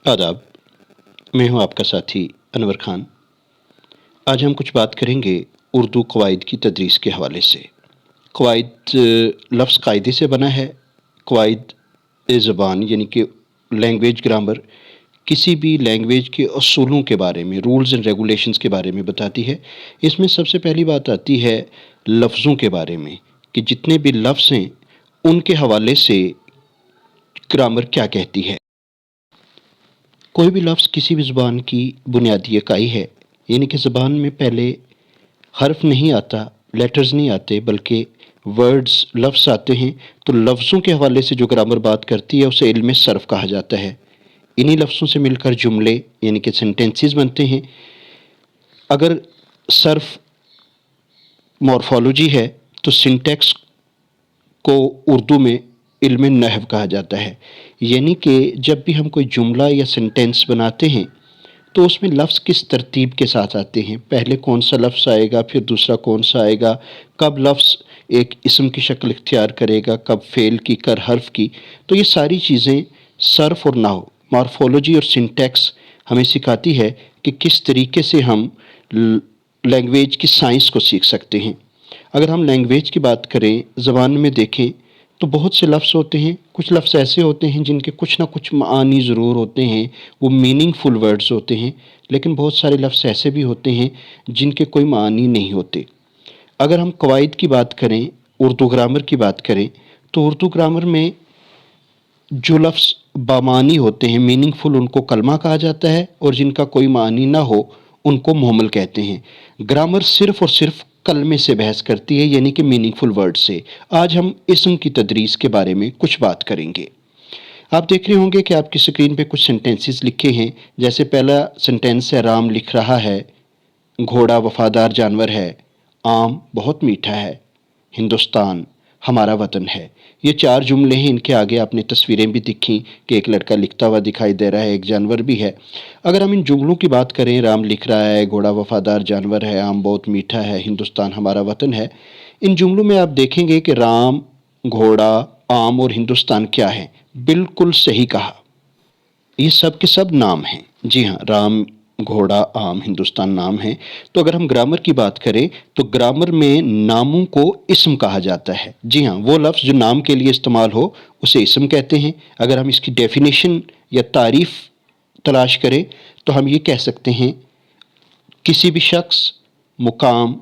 आदाब। मैं हूं आपका साथी अनवर खान। आज हम कुछ बात करेंगे उर्दू कवायद की तदरीस के हवाले से। कवायद लफ्ज़ कायदे से बना है। कवायद ज़बान यानी कि लैंग्वेज ग्रामर किसी भी लैंग्वेज के असूलों के बारे में, रूल्स एंड रेगुलेशंस के बारे में बताती है। इसमें सबसे पहली बात आती है लफ्ज़ों के बारे में कि जितने भी लफ्ज़ हैं उनके हवाले से ग्रामर क्या कहती है। कोई भी लफ्ज़ किसी भी ज़ुबान की बुनियादी इकाई है, यानी कि ज़बान में पहले हर्फ नहीं आता, लेटर्स नहीं आते, बल्कि वर्ड्स लफ्ज़ आते हैं। तो लफ्ज़ों के हवाले से जो ग्रामर बात करती है उसे इल्म सर्फ़ कहा जाता है। इन्हीं लफ्ज़ों से मिलकर जुमले यानी कि सेंटेंसेस बनते हैं। अगर सर्फ़ मॉर्फोलॉजी है तो सिंटैक्स को उर्दू में इल्म नहव कहा जाता है। यानी कि जब भी हम कोई जुमला या सेंटेंस बनाते हैं तो उसमें लफ्ज़ किस तरतीब के साथ आते हैं, पहले कौन सा लफ्ज़ आएगा, फिर दूसरा कौन सा आएगा, कब लफ्ज़ एक इसम की शक्ल इख्तियार करेगा, कब फ़ेल की, कर हर्फ की। तो ये सारी चीज़ें सर्फ और नाहव, मॉर्फोलॉजी और सिंटैक्स हमें सिखाती है कि किस तरीके से हम लैंग्वेज की साइंस को सीख सकते हैं। अगर हम लैंग्वेज की बात करें, ज़बान में देखें तो बहुत से लफ्ज़ होते हैं। कुछ लफ्ज़ ऐसे होते हैं जिनके कुछ ना कुछ मानी ज़रूर होते हैं, वो मीनिंगफुल वर्ड्स होते हैं। लेकिन बहुत सारे लफ्ज़ ऐसे भी होते हैं जिनके कोई मानी नहीं होते। अगर हम कवायद की बात करें, उर्दू ग्रामर की बात करें, तो उर्दू ग्रामर में जो लफ्ज़ बामानी होते हैं, मीनिंगफुल, उनको कलमा कहा जाता है, और जिनका कोई मानी ना हो उनको मुहम्मल कहते हैं। ग्रामर सिर्फ़ और सिर्फ कलमे से बहस करती है, यानी कि मीनिंगफुल वर्ड से। आज हम इसम की तदरीस के बारे में कुछ बात करेंगे। आप देख रहे होंगे कि आपकी स्क्रीन पे कुछ सेंटेंसेस लिखे हैं। जैसे पहला सेंटेंस है, राम लिख रहा है, घोड़ा वफादार जानवर है, आम बहुत मीठा है, हिंदुस्तान हमारा वतन है। ये चार जुमले हैं। इनके आगे आपने तस्वीरें भी दिखी कि एक लड़का लिखता हुआ दिखाई दे रहा है, एक जानवर भी है। अगर हम इन जुमलों की बात करें, राम लिख रहा है, घोड़ा वफादार जानवर है, आम बहुत मीठा है, हिंदुस्तान हमारा वतन है। इन जुमलों में आप देखेंगे कि राम, घोड़ा, आम और हिंदुस्तान क्या है। बिल्कुल सही कहा, ये सब के सब नाम हैं। जी हाँ, राम, घोड़ा, आम, हिंदुस्तान नाम है। तो अगर हम ग्रामर की बात करें तो ग्रामर में नामों को इस्म कहा जाता है। जी हाँ, वो लफ्ज़ जो नाम के लिए इस्तेमाल हो उसे इस्म कहते हैं। अगर हम इसकी डेफिनेशन या तारीफ़ तलाश करें तो हम ये कह सकते हैं, किसी भी शख्स, मुकाम,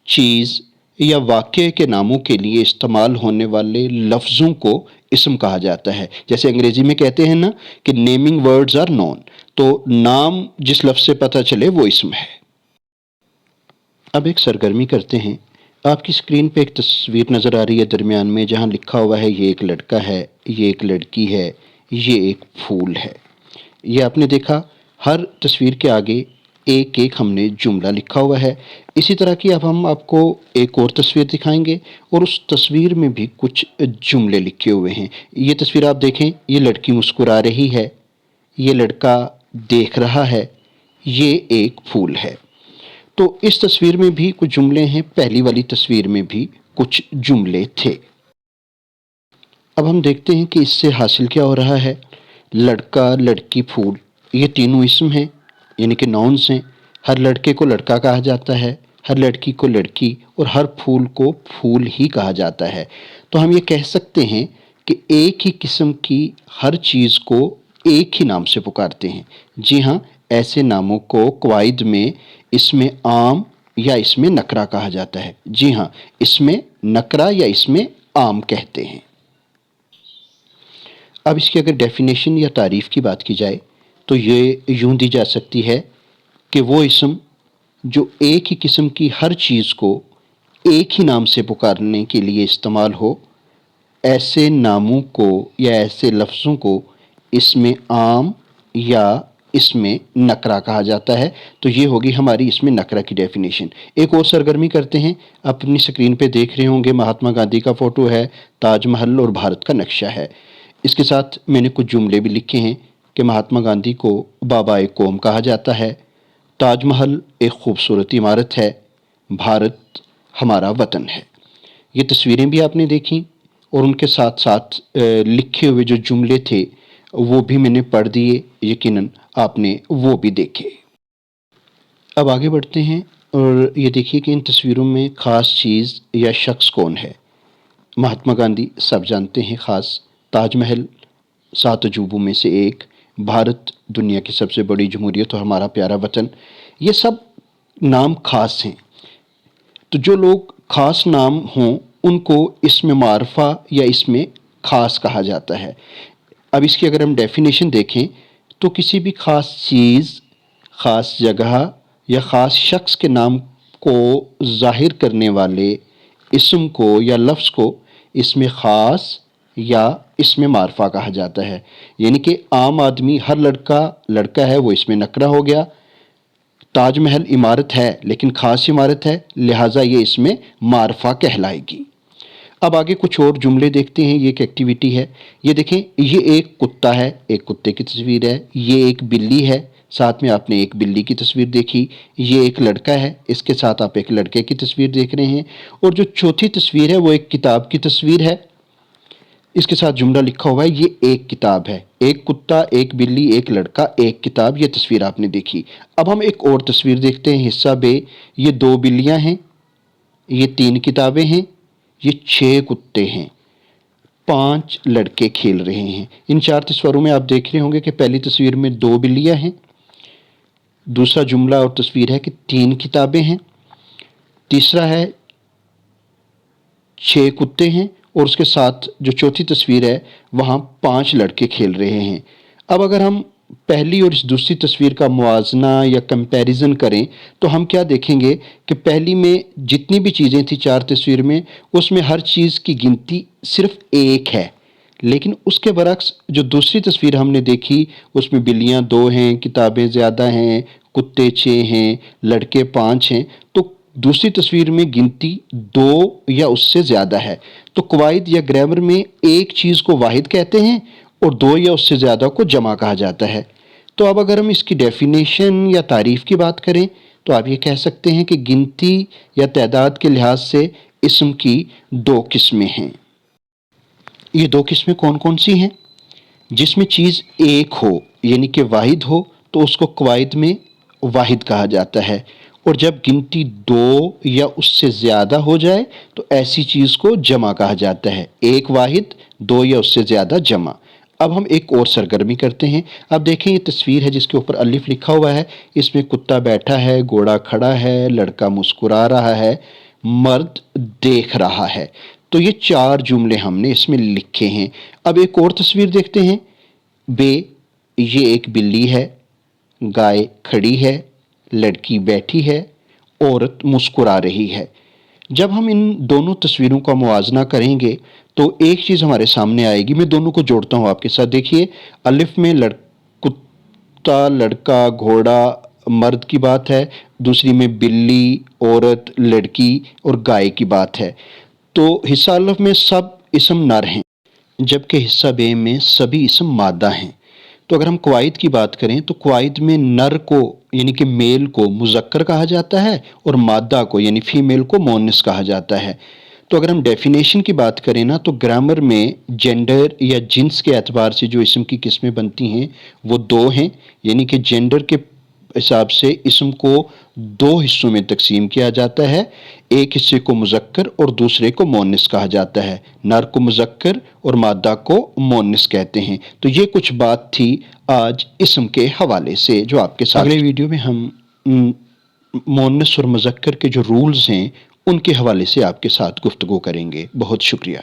चीज़ या वाक़ये के नामों के लिए इस्तेमाल होने वाले लफ्ज़ों को इस्म कहा जाता है। जैसे अंग्रेज़ी में कहते हैं ना कि नेमिंग वर्ड्स आर नोन, तो नाम जिस लफ्ज़ से पता चले वो इस्म है। अब एक सरगर्मी करते हैं। आपकी स्क्रीन पे एक तस्वीर नज़र आ रही है दरमियान में, जहाँ लिखा हुआ है ये एक लड़का है, ये एक लड़की है, ये एक फूल है। ये आपने देखा, हर तस्वीर के आगे एक एक हमने जुमला लिखा हुआ है। इसी तरह की अब हम आपको एक और तस्वीर दिखाएंगे और उस तस्वीर में भी कुछ जुमले लिखे हुए हैं। ये तस्वीर आप देखें, ये लड़की मुस्कुरा रही है, ये लड़का देख रहा है, ये एक फूल है। तो इस तस्वीर में भी कुछ जुमले हैं, पहली वाली तस्वीर में भी कुछ जुमले थे। अब हम देखते हैं कि इससे हासिल क्या हो रहा है। लड़का, लड़की, फूल, ये तीनों इसम हैं, यानी कि नाउन्स हैं। हर लड़के को लड़का कहा जाता है, हर लड़की को लड़की, और हर फूल को फूल ही कहा जाता है। तो हम ये कह सकते हैं कि एक ही किस्म की हर चीज़ को एक ही नाम से पुकारते हैं। जी हाँ, ऐसे नामों को कवायद में इसमें आम या इसमें नकरा कहा जाता है। जी हाँ, इसमें नकरा या इसमें आम कहते हैं। अब इसकी अगर डेफिनेशन या तारीफ़ की बात की जाए तो ये यूँ दी जा सकती है कि वो इसम जो एक ही किस्म की हर चीज़ को एक ही नाम से पुकारने के लिए इस्तेमाल हो, ऐसे नामों को या ऐसे लफ्ज़ों को इसमें आम या इसमें नकरा कहा जाता है। तो ये होगी हमारी इसमें नकरा की डेफिनेशन। एक और सरगर्मी करते हैं। अपनी स्क्रीन पे देख रहे होंगे महात्मा गांधी का फ़ोटो है, ताजमहल और भारत का नक्शा है। इसके साथ मैंने कुछ जुमले भी लिखे हैं कि महात्मा गांधी को बाबाए कौम कहा जाता है, ताजमहल एक खूबसूरत इमारत है, भारत हमारा वतन है। ये तस्वीरें भी आपने देखी और उनके साथ साथ लिखे हुए जो जुमले थे وہ بھی میں نے پڑھ دیے، یقیناً آپ نے وہ بھی دیکھے۔ اب آگے بڑھتے ہیں اور یہ دیکھیے کہ ان تصویروں میں خاص چیز یا شخص کون ہے۔ مہاتما گاندھی سب جانتے ہیں، خاص تاج محل 7 عجوبوں میں سے ایک، بھارت دنیا کی سب سے بڑی جمہوریت اور ہمارا پیارا وطن، یہ سب نام خاص ہیں۔ تو جو لوگ خاص نام ہوں ان کو اسم معرفہ یا اسم خاص کہا جاتا ہے۔ اب اس کی اگر ہم ڈیفینیشن دیکھیں تو کسی بھی خاص چیز، خاص جگہ یا خاص شخص کے نام کو ظاہر کرنے والے اسم کو یا لفظ کو اسم خاص یا اسم معرفہ کہا جاتا ہے۔ یعنی کہ عام آدمی، ہر لڑکا ہے، وہ اسم نکرہ ہو گیا۔ تاج محل عمارت ہے لیکن خاص عمارت ہے، لہٰذا یہ اسم معرفہ کہلائے گی۔ اب آگے کچھ اور جملے دیکھتے ہیں، یہ ایک ایکٹیویٹی ہے۔ یہ دیکھیں، یہ ایک کتا ہے، ایک کتے کی تصویر ہے۔ یہ ایک بلی ہے، ساتھ میں آپ نے ایک بلی کی تصویر دیکھی۔ یہ ایک لڑکا ہے، اس کے ساتھ آپ ایک لڑکے کی تصویر دیکھ رہے ہیں، اور جو چوتھی تصویر ہے وہ ایک کتاب کی تصویر ہے۔ اس کے ساتھ جملہ لکھا ہوا ہے، یہ ایک کتاب ہے۔ ایک کتا، ایک بلی، ایک لڑکا، ایک کتاب، یہ تصویر آپ نے دیکھی۔ اب ہم ایک اور تصویر دیکھتے ہیں، حصہ بے۔ یہ 2 بلیاں ہیں، یہ 3 کتابیں ہیں، یہ 6 کتے ہیں، 5 لڑکے کھیل رہے ہیں۔ ان 4 تصویروں میں آپ دیکھ رہے ہوں گے کہ پہلی تصویر میں 2 بلیاں ہیں، دوسرا جملہ اور تصویر ہے کہ 3 کتابیں ہیں، تیسرا ہے 6 کتے ہیں، اور اس کے ساتھ جو چوتھی تصویر ہے وہاں 5 لڑکے کھیل رہے ہیں۔ اب اگر ہم پہلی اور اس دوسری تصویر کا موازنہ یا کمپیریزن کریں تو ہم کیا دیکھیں گے کہ پہلی میں جتنی بھی چیزیں تھیں 4 تصویر میں، اس میں ہر چیز کی گنتی صرف 1 ہے، لیکن اس کے برعکس جو دوسری تصویر ہم نے دیکھی اس میں بلیاں 2 ہیں، کتابیں زیادہ ہیں، کتے 6 ہیں، لڑکے 5 ہیں، تو دوسری تصویر میں گنتی 2 یا اس سے زیادہ ہے۔ تو قواعد یا گرامر میں ایک چیز کو واحد کہتے ہیں اور 2 یا اس سے زیادہ کو جمع کہا جاتا ہے۔ تو اب اگر ہم اس کی ڈیفینیشن یا تعریف کی بات کریں تو آپ یہ کہہ سکتے ہیں کہ گنتی یا تعداد کے لحاظ سے اسم کی 2 قسمیں ہیں۔ یہ 2 قسمیں کون کون سی ہیں؟ جس میں چیز ایک ہو یعنی کہ واحد ہو تو اس کو قواعد میں واحد کہا جاتا ہے، اور جب گنتی 2 یا اس سے زیادہ ہو جائے تو ایسی چیز کو جمع کہا جاتا ہے۔ ایک واحد، 2 یا اس سے زیادہ جمع۔ اب ہم ایک اور سرگرمی کرتے ہیں۔ اب دیکھیں، یہ تصویر ہے جس کے اوپر الف لکھا ہوا ہے، اس میں کتا بیٹھا ہے، گھوڑا کھڑا ہے، لڑکا مسکرا رہا ہے، مرد دیکھ رہا ہے۔ تو یہ 4 جملے ہم نے اس میں لکھے ہیں۔ اب ایک اور تصویر دیکھتے ہیں، بے۔ یہ ایک بلی ہے، گائے کھڑی ہے، لڑکی بیٹھی ہے، عورت مسکرا رہی ہے۔ جب ہم ان دونوں تصویروں کا موازنہ کریں گے تو ایک چیز ہمارے سامنے آئے گی۔ میں دونوں کو جوڑتا ہوں آپ کے ساتھ۔ دیکھیے، الف میں کتا، لڑکا، گھوڑا، مرد کی بات ہے، دوسری میں بلی، عورت، لڑکی اور گائے کی بات ہے۔ تو حصہ الف میں سب اسم نر ہیں جبکہ حصہ بے میں سبھی اسم مادہ ہیں۔ تو اگر ہم قواعد کی بات کریں تو قواعد میں نر کو یعنی کہ میل کو مذکر کہا جاتا ہے اور مادہ کو یعنی فیمیل کو مؤنث کہا جاتا ہے۔ تو اگر ہم ڈیفینیشن کی بات کریں نا تو گرامر میں جینڈر یا جنس کے اعتبار سے جو اسم کی قسمیں بنتی ہیں وہ 2 ہیں، یعنی کہ جینڈر کے حساب سے اسم کو 2 حصوں میں تقسیم کیا جاتا ہے۔ ایک حصے کو مذکر اور دوسرے کو مؤنث کہا جاتا ہے۔ نر کو مذکر اور مادہ کو مؤنث کہتے ہیں۔ تو یہ کچھ بات تھی آج اسم کے حوالے سے جو آپ کے ساتھ۔ اگلے ویڈیو میں ہم مؤنث اور مذکر کے جو رولز ہیں ان کے حوالے سے آپ کے ساتھ گفتگو کریں گے۔ بہت شکریہ۔